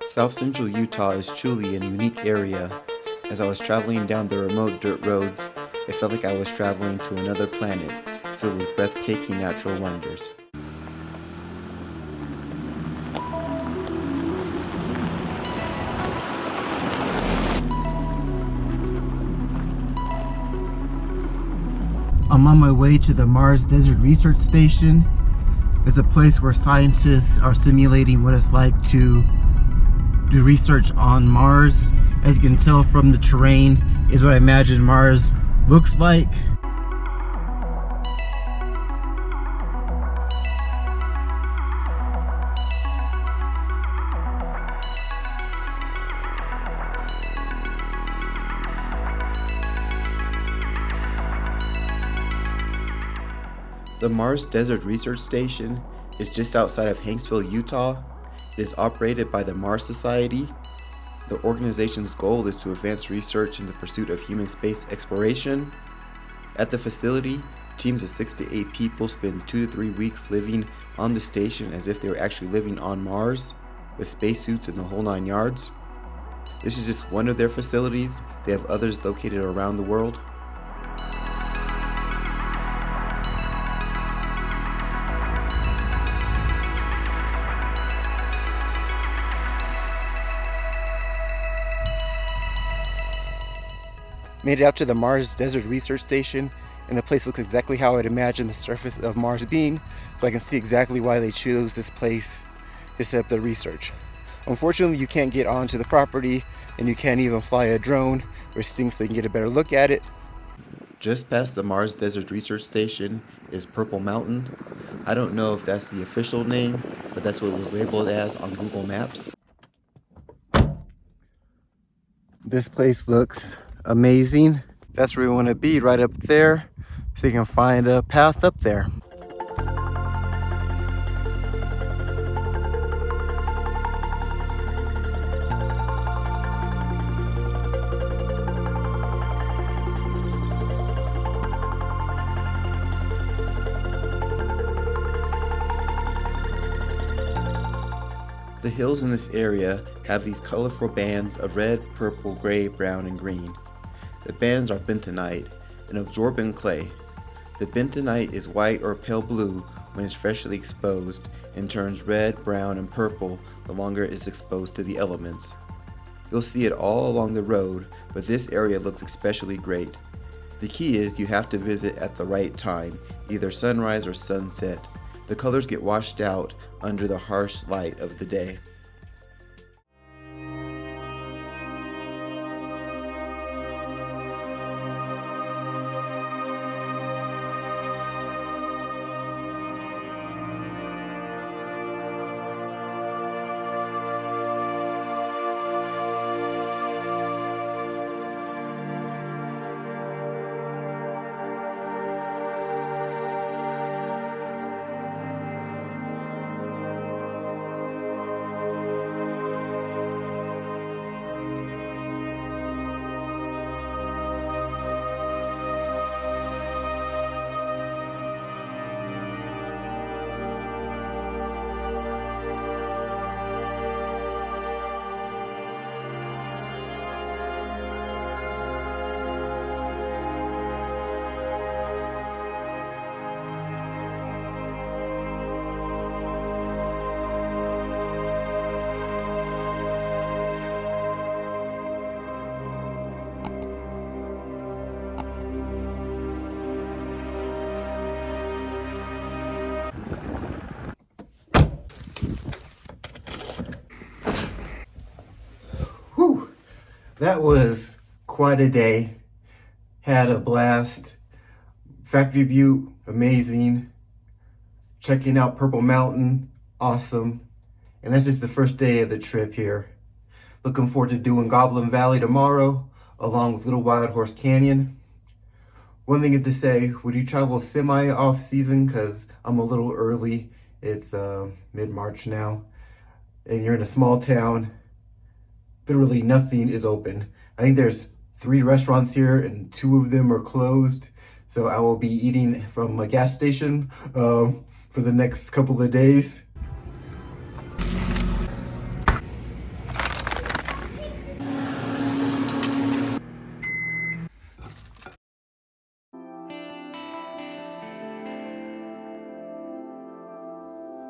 South Central Utah is truly a unique area. As I was traveling down the remote dirt roads, it felt like I was traveling to another planet filled with breathtaking natural wonders. I'm on my way to the Mars Desert Research Station. It's a place where scientists are simulating what it's like to do research on Mars. As you can tell from the terrain, is what I imagine Mars looks like. The Mars Desert Research Station is just outside of Hanksville, Utah. It is operated by the Mars Society. The organization's goal is to advance research in the pursuit of human space exploration. At the facility, teams of 6 to 8 people spend 2 to 3 weeks living on the station as if they were actually living on Mars, with spacesuits and the whole 9 yards. This is just one of their facilities. They have others located around the world. Made it out to the Mars Desert Research Station, and the place looks exactly how I'd imagine the surface of Mars being, so I can see exactly why they chose this place to set up their research. Unfortunately, you can't get onto the property, and you can't even fly a drone or sting so you can get a better look at it. Just past the Mars Desert Research Station is Purple Mountain. I don't know if that's the official name, but that's what it was labeled as on Google Maps. This place looks amazing. That's where we want to be, right up there, so you can find a path up there. The hills in this area have these colorful bands of red, purple, gray, brown, and green. The bands are bentonite, an absorbent clay. The bentonite is white or pale blue when it's freshly exposed and turns red, brown, and purple the longer it is exposed to the elements. You'll see it all along the road, but this area looks especially great. The key is you have to visit at the right time, either sunrise or sunset. The colors get washed out under the harsh light of the day. Whew, that was quite a day. Had a blast. Factory view, amazing. Checking out Purple Mountain, awesome. And that's just the first day of the trip here. Looking forward to doing Goblin Valley tomorrow, along with Little Wild Horse Canyon. One thing to say, would you travel semi off season? Because I'm a little early. It's mid-March now. And you're in a small town. Literally nothing is open. I think there's 3 restaurants here and 2 of them are closed. So I will be eating from a gas station for the next couple of days.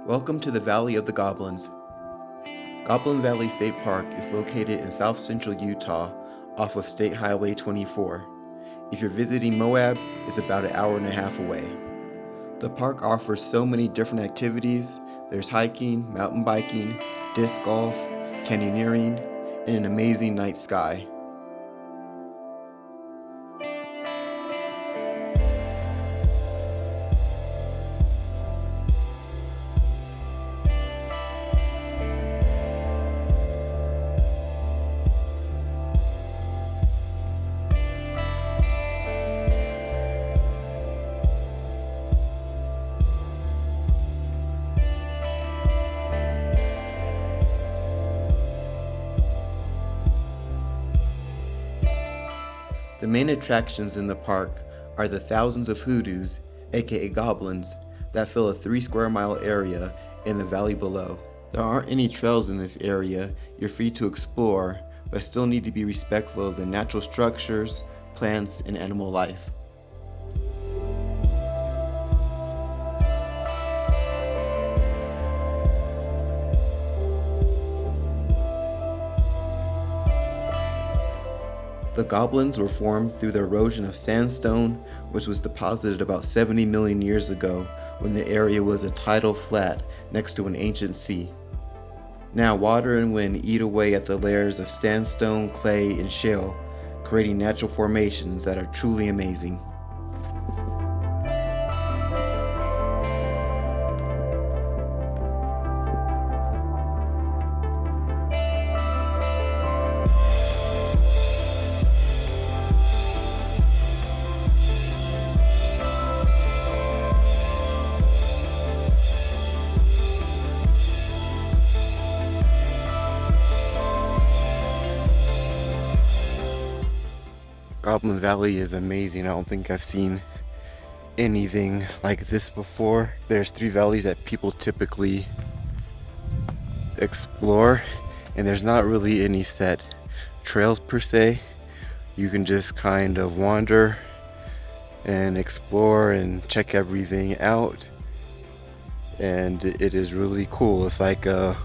Welcome to the Valley of the Goblins. Goblin Valley State Park is located in south central Utah off of State Highway 24. If you're visiting Moab, it's about an hour and a half away. The park offers so many different activities. There's hiking, mountain biking, disc golf, canyoneering, and an amazing night sky. The main attractions in the park are the thousands of hoodoos, aka goblins, that fill a 3 square mile area in the valley below. There aren't any trails in this area. You're free to explore, but still need to be respectful of the natural structures, plants, and animal life. The goblins were formed through the erosion of sandstone, which was deposited about 70 million years ago when the area was a tidal flat next to an ancient sea. Now water and wind eat away at the layers of sandstone, clay, and shale, creating natural formations that are truly amazing. Goblin Valley is amazing. I don't think I've seen anything like this before. There's 3 valleys that people typically explore, and there's not really any set trails per se. You can just kind of wander and explore and check everything out, and it is really cool. It's like a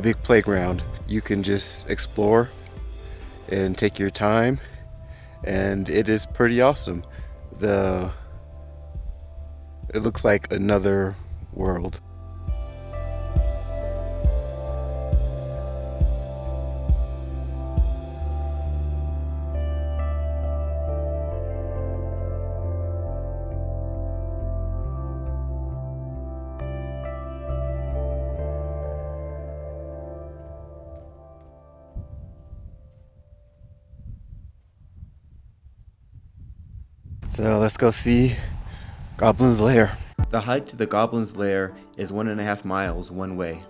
big playground. You can just explore and take your time, and it is pretty awesome. It looks like another world. So let's go see Goblin's Lair. The hike to the Goblin's Lair is 1.5 miles one way.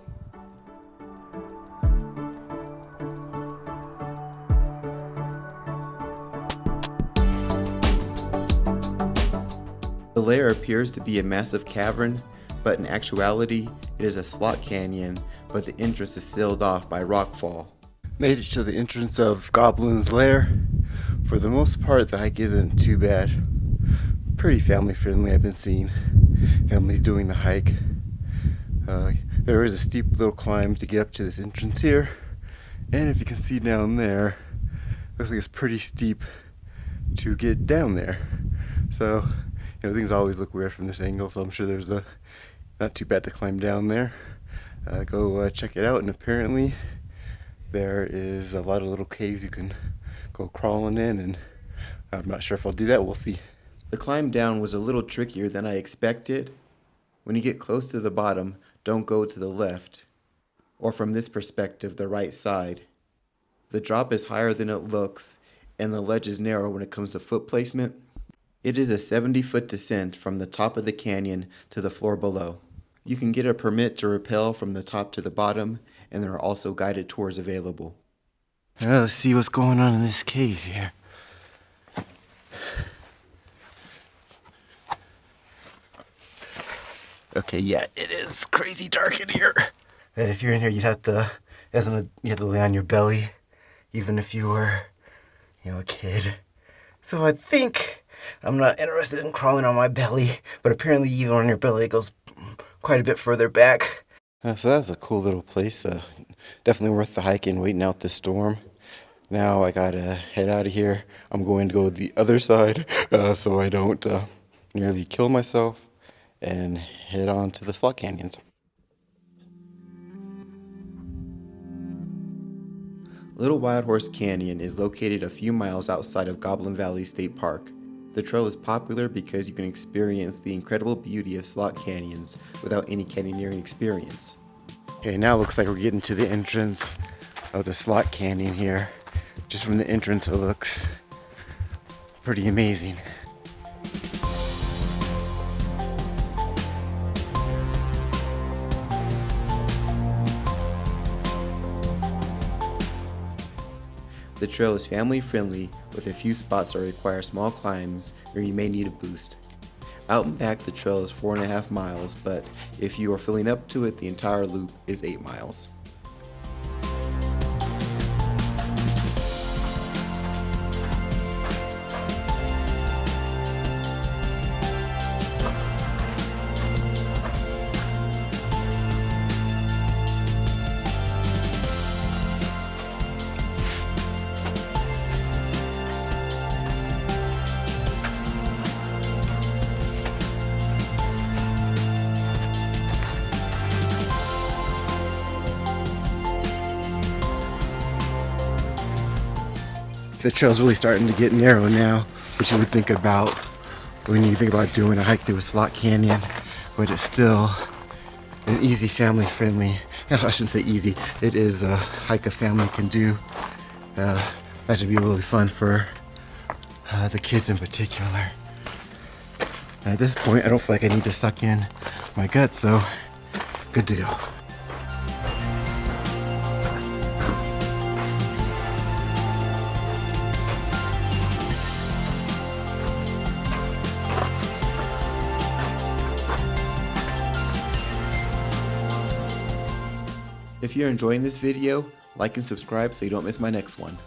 The lair appears to be a massive cavern, but in actuality it is a slot canyon, but the entrance is sealed off by rockfall. Made it to the entrance of Goblin's Lair. For the most part, the hike isn't too bad. Pretty family friendly. I've been seeing families doing the hike. There is a steep little climb to get up to this entrance here, and if you can see down there, looks like it's pretty steep to get down there. So things always look weird from this angle, so I'm sure there's not too bad to climb down there. Go check it out, and apparently there is a lot of little caves you can go crawling in, and I'm not sure if I'll do that. We'll see. The climb down was a little trickier than I expected. When you get close to the bottom, don't go to the left, or from this perspective, the right side. The drop is higher than it looks, and the ledge is narrow when it comes to foot placement. It is a 70-foot descent from the top of the canyon to the floor below. You can get a permit to rappel from the top to the bottom, and there are also guided tours available. Let's see what's going on in this cave here. Okay, yeah, it is crazy dark in here. And if you're in here, you have to lay on your belly, even if you were, a kid. So I think I'm not interested in crawling on my belly, but apparently even on your belly it goes quite a bit further back. So that's a cool little place. Definitely worth the hike and waiting out the storm. Now I gotta head out of here. I'm going to go the other side so I don't nearly kill myself and head on to the slot canyons. Little Wild Horse Canyon is located a few miles outside of Goblin Valley State Park. The trail is popular because you can experience the incredible beauty of slot canyons without any canyoneering experience. Okay, now it looks like we're getting to the entrance of the slot canyon here. Just from the entrance, it looks pretty amazing. The trail is family friendly with a few spots that require small climbs or you may need a boost. Out and back the trail is 4.5 miles, but if you are filling up to it, the entire loop is 8 miles. The trail's really starting to get narrow now, which you would think about when you think about doing a hike through a slot canyon, but it's still an easy family-friendly, I shouldn't say easy, it is a hike a family can do. That should be really fun for the kids in particular. And at this point, I don't feel like I need to suck in my guts, so good to go. If you're enjoying this video, like and subscribe so you don't miss my next one.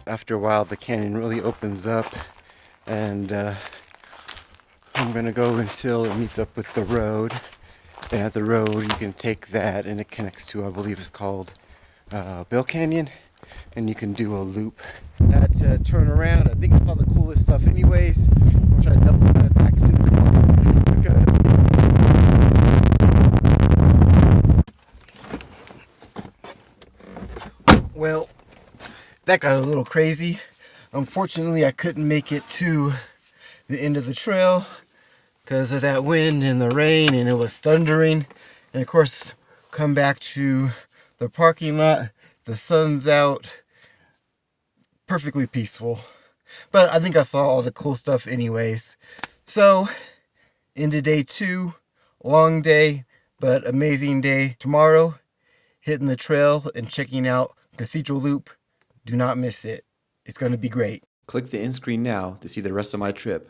After a while, the canyon really opens up, and I'm gonna go until it meets up with the road. And at the road, you can take that, and it connects to, I believe it's called Bill Canyon, and you can do a loop. That turn around, I think it's all the coolest stuff anyways. I'll try to double that back to the car. Well, that got a little crazy. Unfortunately, I couldn't make it to the end of the trail because of that wind and the rain, and it was thundering. And of course, come back to the parking lot, the sun's out, perfectly peaceful. But I think I saw all the cool stuff anyways. So, into day 2, long day, but amazing day. Tomorrow, hitting the trail and checking out Cathedral Loop. Do not miss it. It's going to be great. Click the end screen now to see the rest of my trip.